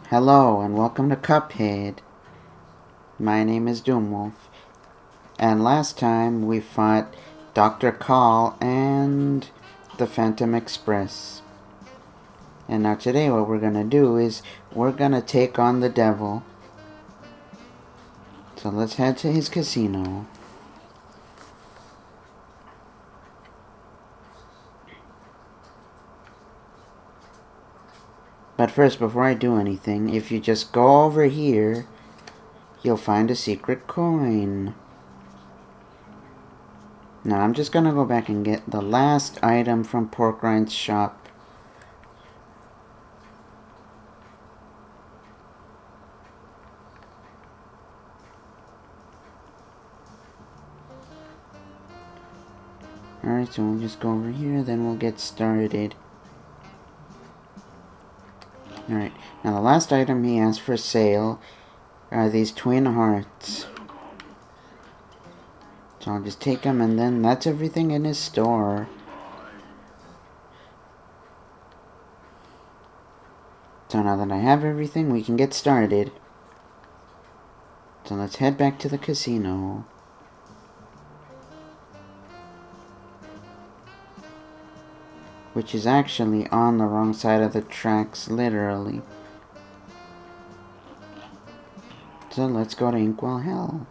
Hello and welcome to Cuphead. My name is Doomwulf. And last time we fought Dr. Call and the Phantom Express. And now today what we're gonna do is we're gonna take on the devil. So let's head to his casino. But first, before I do anything, if you just go over here, you'll find a secret coin. Now I'm just gonna go back and get the last item from Porkrind's shop. Alright, so we'll just go over here, then we'll get started. Alright, now the last item he has for sale are these twin hearts. So I'll just take them, and then that's everything in his store. So now that I have everything, we can get started. So let's head back to the casino. Which is actually on the wrong side of the tracks, literally. So let's go to Inkwell Hell.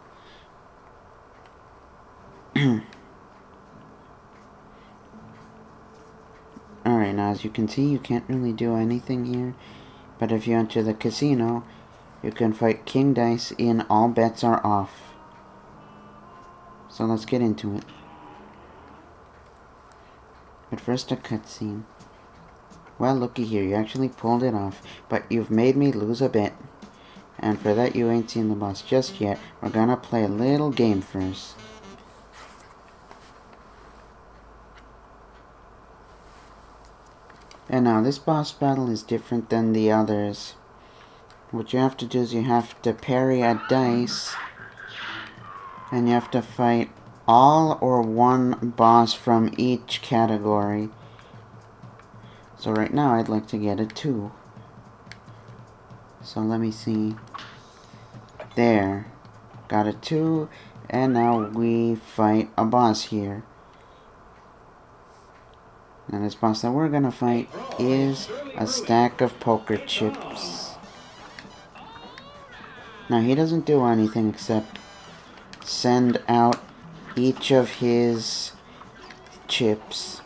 Alright, now as you can see, you can't really do anything here. But if you enter the casino, you can fight King Dice in All Bets Are Off. So let's get into it. But first a cutscene. Well, looky here, you actually pulled it off, but you've made me lose a bet. And for that you ain't seen the boss just yet. We're gonna play a little game first. And now this boss battle is different than the others. What you have to do is you have to parry a dice, and you have to fight all or one boss from each category. So right now I'd like to get a 2. So let me see. There. Got a 2. And now we fight a boss here. Now this boss that we're gonna fight is a stack of poker chips. Now he doesn't do anything except send out each of his chips,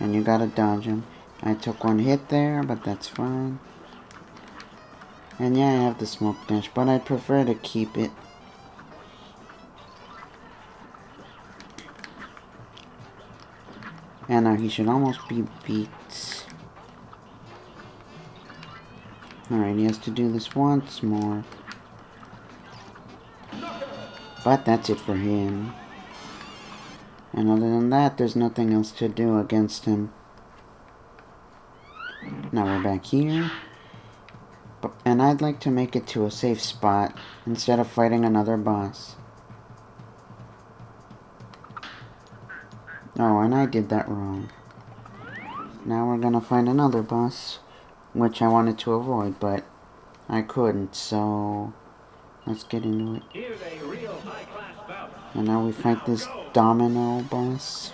and you gotta dodge him. I took one hit there, but that's fine. And yeah, I have the smoke dash, but I prefer to keep it. And now he should almost be beat. Alright, he has to do this once more. But that's it for him. And other than that, there's nothing else to do against him. Now we're back here. And I'd like to make it to a safe spot instead of fighting another boss. Oh, and I did that wrong. Now we're gonna find another boss, which I wanted to avoid, but I couldn't, so let's get into it. And now we fight this Domino boss.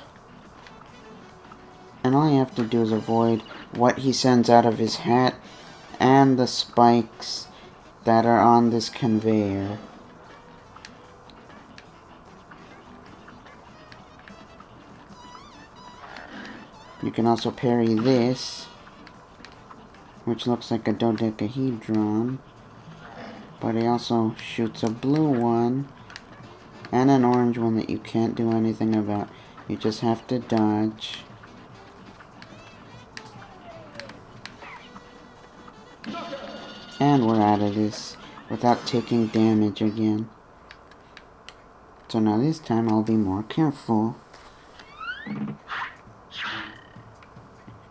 And all you have to do is avoid what he sends out of his hat and the spikes that are on this conveyor. You can also parry this, which looks like a dodecahedron, but he also shoots a blue one and an orange one that you can't do anything about. You just have to dodge. And we're out of this without taking damage again. So now this time I'll be more careful.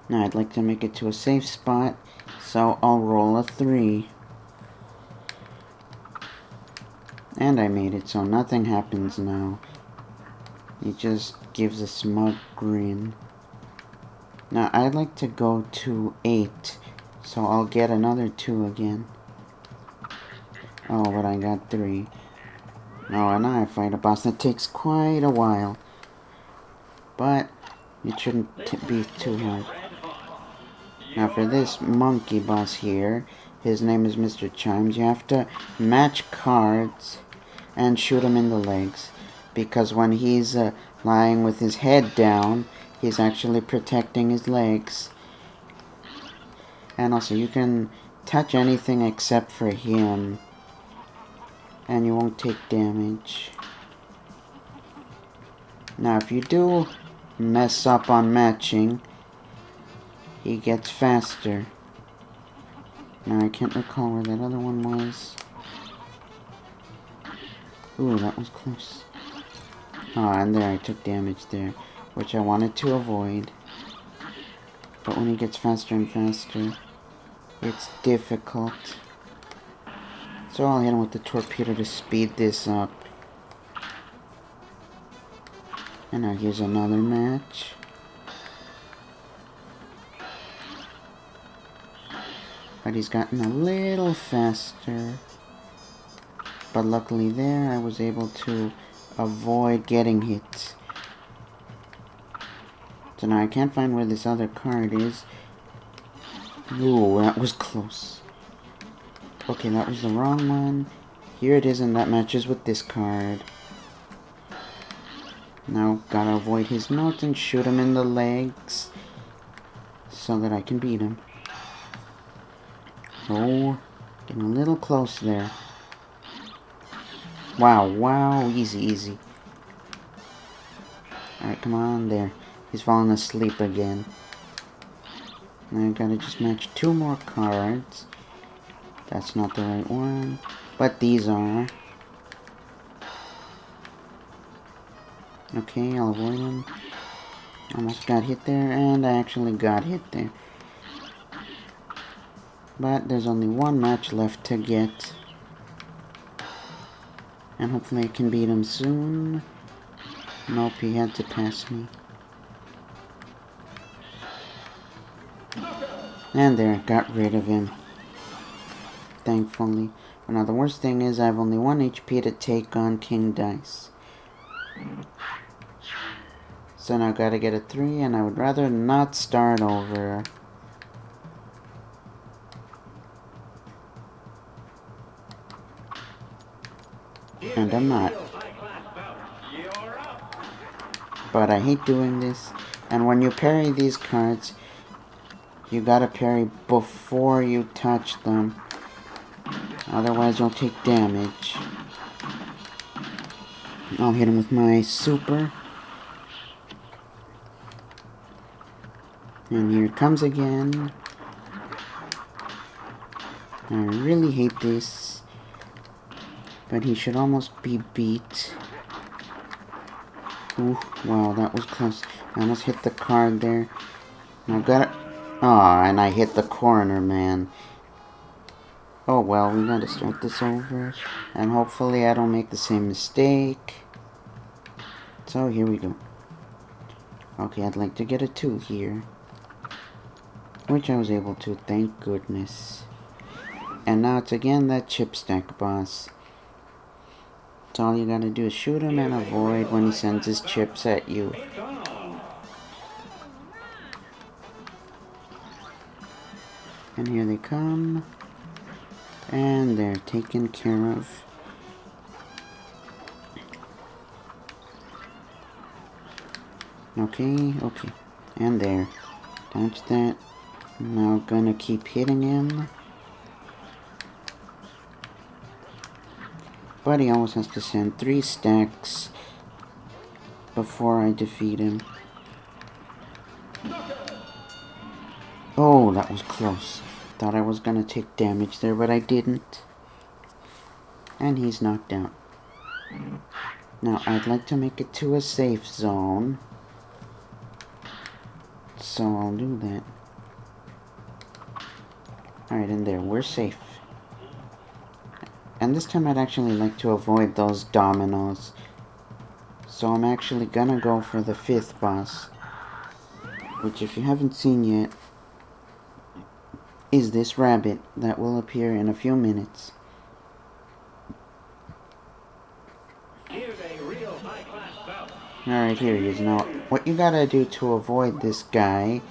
Now I'd like to make it to a safe spot, so I'll roll a 3. And I made it, so nothing happens now. He just gives a smug grin. Now I'd like to go to 8, so I'll get another 2 again. Oh, but I got 3. Oh, and now I fight a boss that takes quite a while. But it shouldn't be too hard. Now for this monkey boss here, his name is Mr. Chimes, you have to match cards and shoot him in the legs. Because when he's lying with his head down, he's actually protecting his legs. And also you can touch anything except for him, and you won't take damage. Now if you do mess up on matching, he gets faster. Now I can't recall where that other one was. Ooh, that was close. Oh, and there I took damage there, which I wanted to avoid. But when he gets faster and faster, it's difficult. So I'll hit him with the torpedo to speed this up. And now here's another match. But he's gotten a little faster. But luckily there, I was able to avoid getting hit. So now I can't find where this other card is. Ooh, that was close. Okay, that was the wrong one. Here it is, and that matches with this card. Now, gotta avoid his notes and shoot him in the legs so that I can beat him. Oh, getting a little close there. Wow, easy. Alright, come on, there. He's falling asleep again. Now I gotta just match 2 more cards. That's not the right one, but these are. Okay, I'll avoid him. Almost got hit there, and I actually got hit there. But there's only 1 match left to get. And hopefully I can beat him soon. Nope, he had to pass me. And there, got rid of him. Thankfully. But now the worst thing is I have only 1 HP to take on King Dice. So now I gotta get a 3, and I would rather not start over. And I'm not. But I hate doing this. And when you parry these cards, you gotta parry before you touch them. Otherwise you'll take damage. I'll hit him with my super. And here it comes again. I really hate this. But he should almost be beat. Ooh, wow, that was close. I almost hit the card there. Now got it. Aw, and I hit the corner, man. Oh well, we gotta start this over. And hopefully I don't make the same mistake. So here we go. Okay, I'd like to get a 2 here. Which I was able to, thank goodness. And now it's again that chip stack boss. So all you gotta do is shoot him and avoid when he sends his chips at you. And here they come. And they're taken care of. Okay. And there. Dodge that. Now gonna keep hitting him. But he always has to send 3 stacks before I defeat him. Oh, that was close. Thought I was gonna take damage there, but I didn't. And he's knocked out. Now, I'd like to make it to a safe zone. So I'll do that. Alright, in there, we're safe. And this time I'd actually like to avoid those dominoes. So I'm actually gonna go for the 5th boss. Which, if you haven't seen yet, is this rabbit that will appear in a few minutes. Alright, here he is. Now, what you gotta do to avoid this guy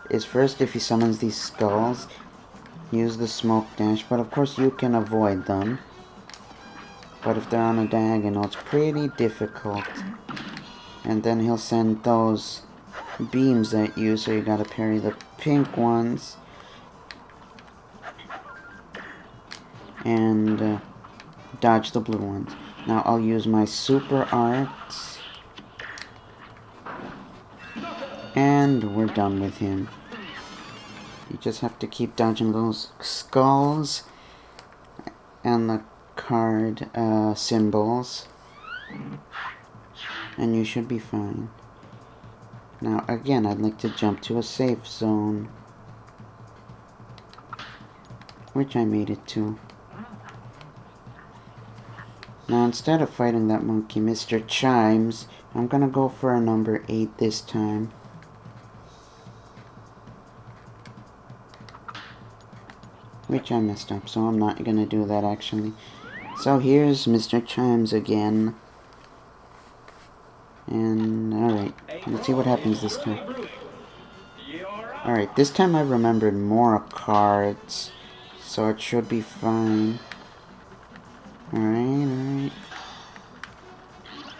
is first, if he summons these skulls, use the smoke dash. But of course you can avoid them. But if they're on a diagonal, it's pretty difficult. And then he'll send those beams at you, so you gotta parry the pink ones. And dodge the blue ones. Now I'll use my super art. And we're done with him. You just have to keep dodging those skulls and the card symbols. And you should be fine. Now again, I'd like to jump to a safe zone. Which I made it to. Now instead of fighting that monkey, Mr. Chimes, I'm gonna go for a number 8 this time. Which I messed up, so I'm not gonna do that actually. So here's Mr. Chimes again. And alright, let's see what happens this time. Alright, this time I remembered more cards, so it should be fine. Alright.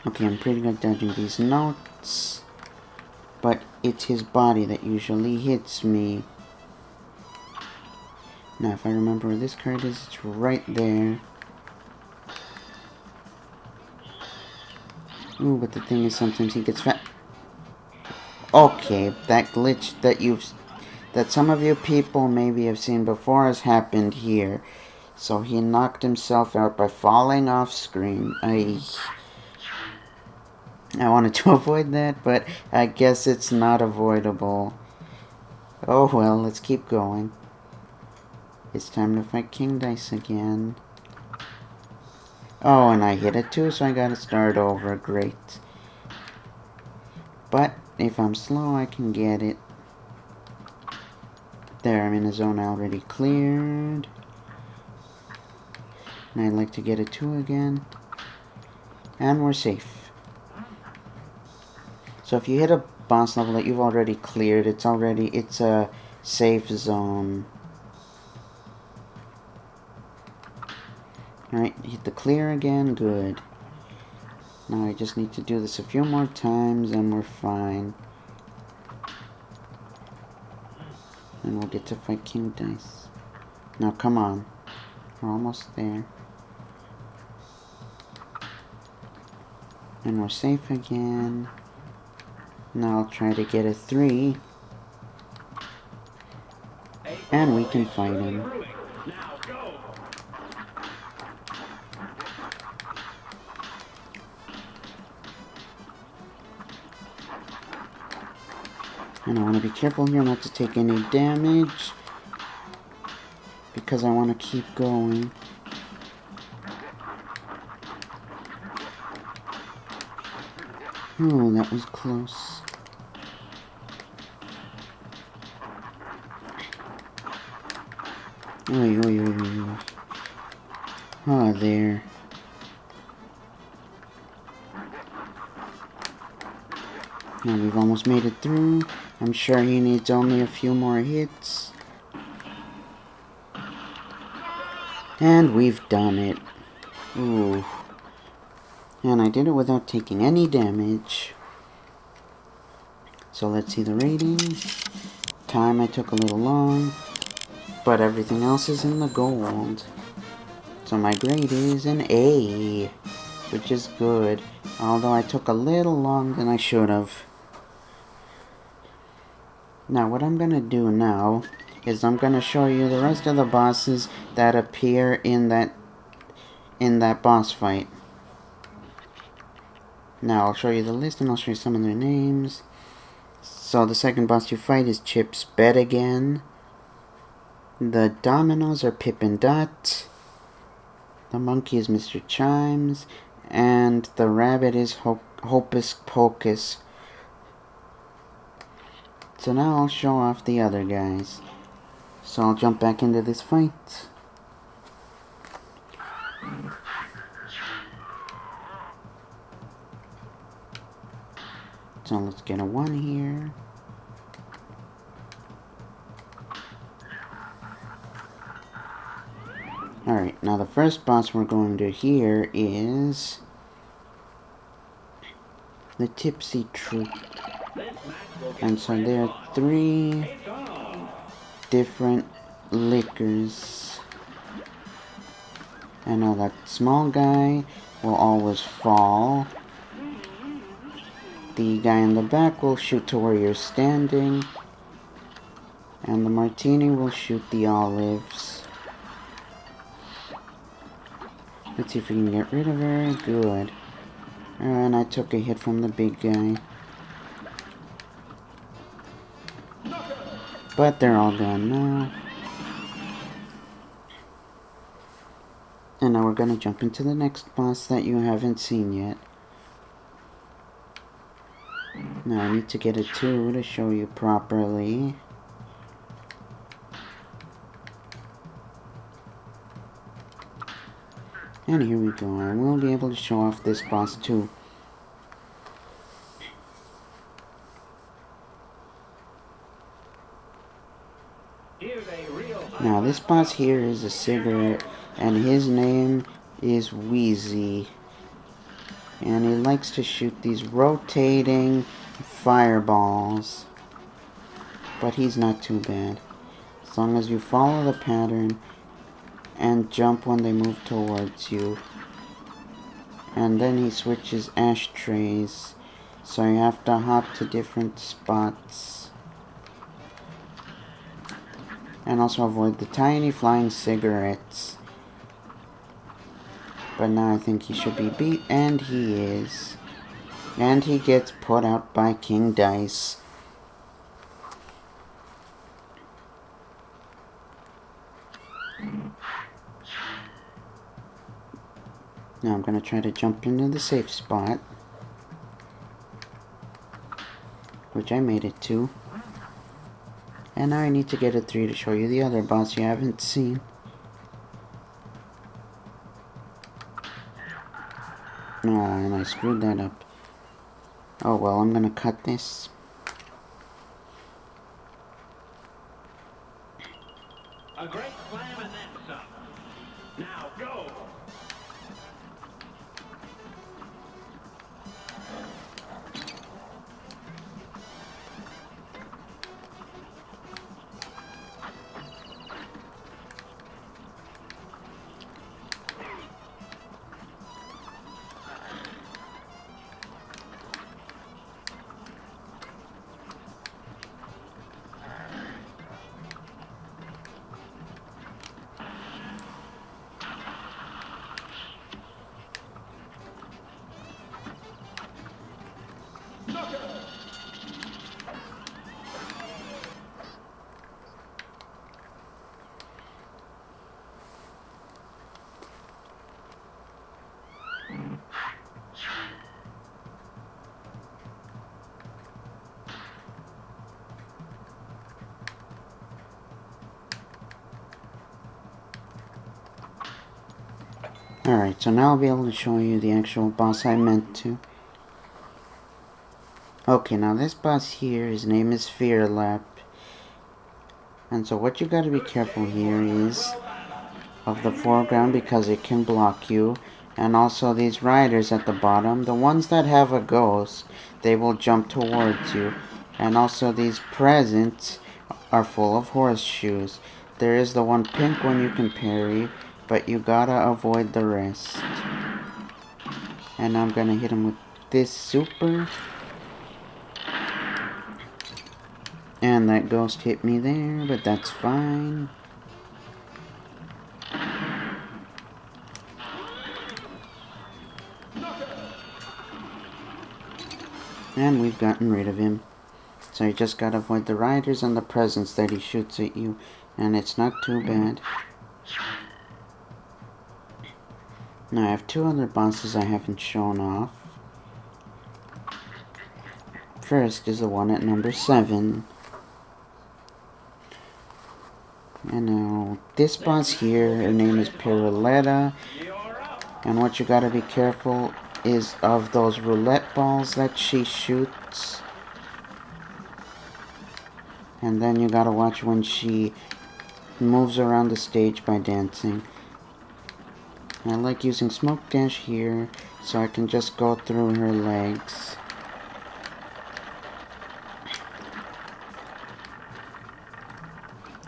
Okay, I'm pretty good dodging these notes. But it's his body that usually hits me. Now, if I remember where this card is, it's right there. Ooh, but the thing is, sometimes he gets fat. Okay, that glitch that some of you people maybe have seen before has happened here. So he knocked himself out by falling off screen. I wanted to avoid that, but I guess it's not avoidable. Oh well, let's keep going. It's time to fight King Dice again. Oh, and I hit it too, so I gotta start over. Great. But if I'm slow, I can get it. There, I'm in a zone already cleared. And I'd like to get a 2 again. And we're safe. So if you hit a boss level that you've already cleared, it's a safe zone. Alright, hit the clear again, good. Now I just need to do this a few more times and we're fine. And we'll get to fight King Dice. Now come on. We're almost there. And we're safe again. Now I'll try to get a 3. And we can fight him. And I want to be careful here not to take any damage. Because I want to keep going. Oh, that was close. Oi, oi, oi, oi, oi. Oh, there. Now we've almost made it through. I'm sure he needs only a few more hits. And we've done it. Ooh. And I did it without taking any damage. So let's see the rating. Time I took a little long. But everything else is in the gold. So my grade is an A. Which is good. Although I took a little longer than I should have. Now what I'm gonna do now is I'm gonna show you the rest of the bosses that appear in that boss fight. Now I'll show you the list and I'll show you some of their names. So the second boss you fight is Chip's Bed again. The dominoes are Pip and Dot. The monkey is Mr. Chimes. And the rabbit is Hocus Pocus. So now I'll show off the other guys. So I'll jump back into this fight. So let's get a 1 here. Alright, now the first boss we're going to here is the Tipsy Truth. And so there are 3 different liquors. And now that small guy will always fall. The guy in the back will shoot to where you're standing. And the martini will shoot the olives. Let's see if we can get rid of her. Good. And I took a hit from the big guy. But they're all gone now. And now we're gonna jump into the next boss that you haven't seen yet. Now I need to get a 2 to show you properly. And here we go. I will be able to show off this boss too. Now this boss here is a cigarette, and his name is Weezy. And he likes to shoot these rotating fireballs. But he's not too bad. As long as you follow the pattern and jump when they move towards you. And then he switches ashtrays, so you have to hop to different spots. And also avoid the tiny flying cigarettes. But now I think he should be beat, and he is. And he gets put out by King Dice. Now I'm going to try to jump into the safe spot, which I made it to. And now I need to get a 3 to show you the other boss you haven't seen. And I screwed that up. Oh well, I'm going to cut this. A great slam and then some. Now go! Alright, so now I'll be able to show you the actual boss I meant to. Okay, now this boss here, his name is Fearlap. And so what you gotta be careful here is of the foreground, because it can block you. And also these riders at the bottom, the ones that have a ghost, they will jump towards you. And also these presents are full of horseshoes. There is the one pink one you can parry, but you gotta avoid the rest. And I'm gonna hit him with this super. And that ghost hit me there, but that's fine. And we've gotten rid of him. So you just gotta avoid the riders and the presents that he shoots at you. And it's not too bad. Now I have 2 other bosses I haven't shown off. First is the one at number 7. And now this boss here, her name is Paora. And what you gotta be careful is of those roulette balls that she shoots. And then you gotta watch when she moves around the stage by dancing. I like using Smoke Dash here, so I can just go through her legs.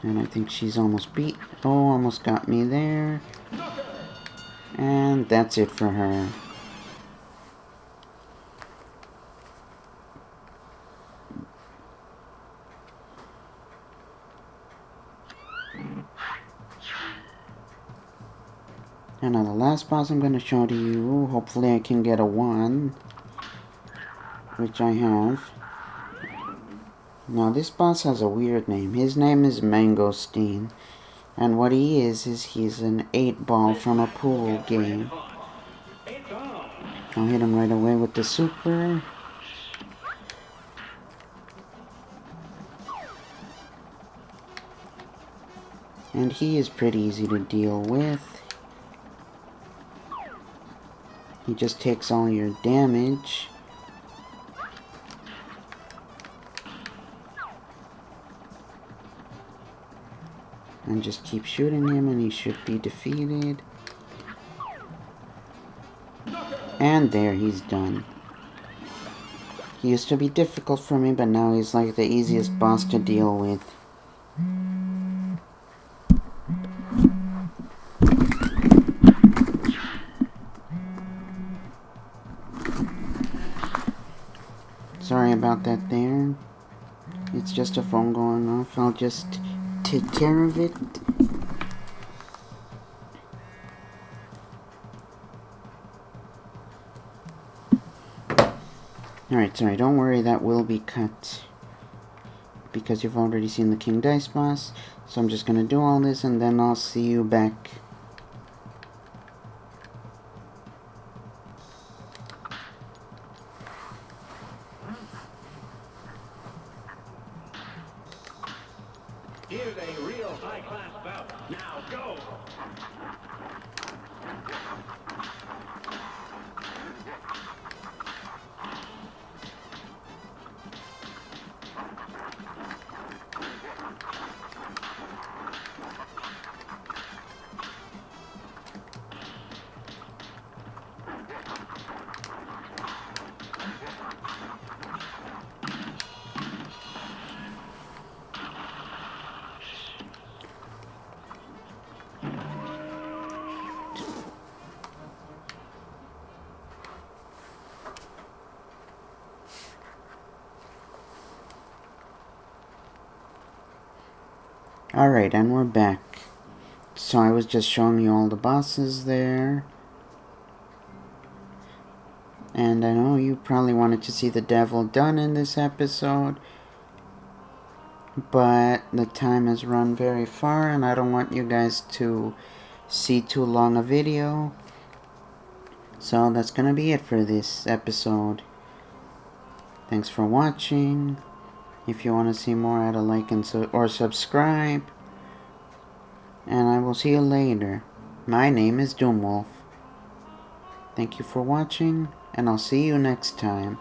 And I think she's almost beat. Oh, almost got me there. And that's it for her. And now the last boss I'm going to show to you. Hopefully I can get a 1. Which I have. Now this boss has a weird name. His name is Mangosteen. And what he is he's an 8-ball from a pool game. I'll hit him right away with the super. And he is pretty easy to deal with. He just takes all your damage. And just keep shooting him and he should be defeated. And there, he's done. He used to be difficult for me, but now he's like the easiest boss to deal with. Sorry about that there. It's just a phone going off. I'll just take care of it. Alright, sorry, don't worry, that will be cut. Because you've already seen the King Dice boss. So I'm just gonna do all this and then I'll see you back. Here's a real high-class bout. Now go! Alright, and we're back. So I was just showing you all the bosses there. And I know you probably wanted to see the devil done in this episode. But the time has run very far and I don't want you guys to see too long a video. So that's gonna be it for this episode. Thanks for watching. If you want to see more, add a like and or subscribe. And I will see you later. My name is Doomwulf. Thank you for watching, and I'll see you next time.